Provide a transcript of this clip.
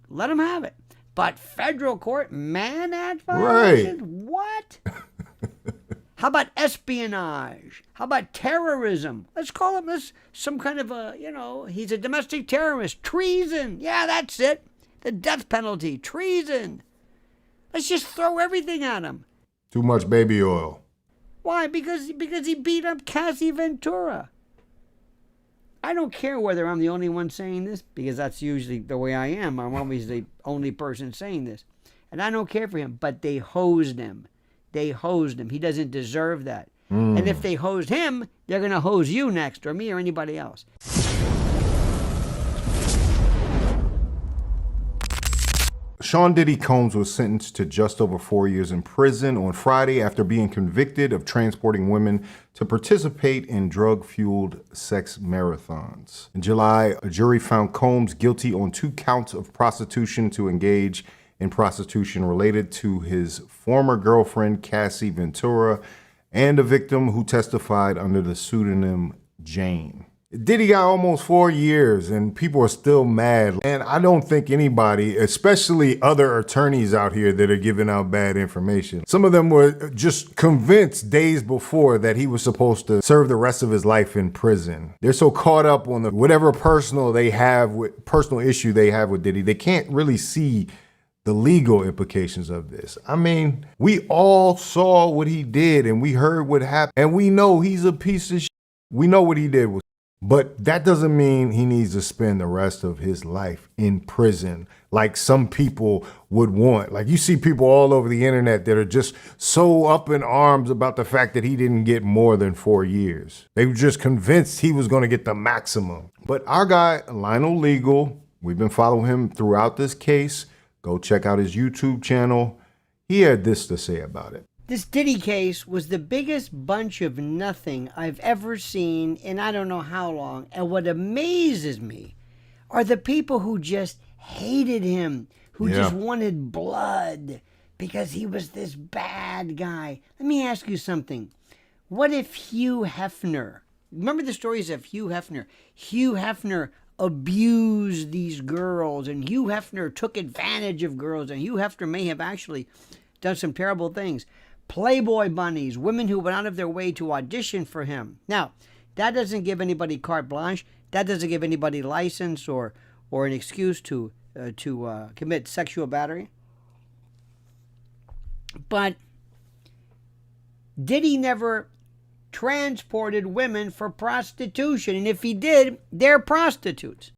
Let him have it. But federal court, man, act violations? Right. What? How about espionage? How about terrorism? Let's call him this some kind of a, he's a domestic terrorist. Treason. Yeah, that's it. The death penalty. Treason. Let's just throw everything at him. Too much baby oil. Why? Because he beat up Cassie Ventura. I don't care whether I'm the only one saying this, because that's usually the way I am. I'm always the only person saying this. And I don't care for him, but they hosed him. They hosed him. He doesn't deserve that. And if they hosed him, they're going to hose you next, or me, or anybody else. Sean Diddy Combs was sentenced to just over 4 years in prison on Friday after being convicted of transporting women to participate in drug-fueled sex marathons. In July, a jury found Combs guilty on 2 counts of prostitution to engage in prostitution related to his former girlfriend, Cassie Ventura, and a victim who testified under the pseudonym Jane. Diddy got almost 4 years and people are still mad. And I don't think anybody, especially other attorneys out here that are giving out bad information, some of them were just convinced days before that he was supposed to serve the rest of his life in prison. They're so caught up on whatever personal issue they have with Diddy, they can't really see the legal implications of this. I mean, we all saw what he did and we heard what happened, and we know he's a piece of shit. We know what he did was. But that doesn't mean he needs to spend the rest of his life in prison like some people would want. Like, you see people all over the internet that are just so up in arms about the fact that he didn't get more than 4 years. They were just convinced he was going to get the maximum. But our guy, Lionel Legal, we've been following him throughout this case. Go check out his YouTube channel. He had this to say about it. This Diddy case was the biggest bunch of nothing I've ever seen in I don't know how long. And what amazes me are the people who just hated him, who just wanted blood because he was this bad guy. Let me ask you something. What if Hugh Hefner, remember the stories of Hugh Hefner? Hugh Hefner abused these girls, and Hugh Hefner took advantage of girls, and Hugh Hefner may have actually done some terrible things. Playboy bunnies, women who went out of their way to audition for him. Now, that doesn't give anybody carte blanche. That doesn't give anybody license or an excuse to commit sexual battery. But Diddy never transported women for prostitution. And if he did, they're prostitutes.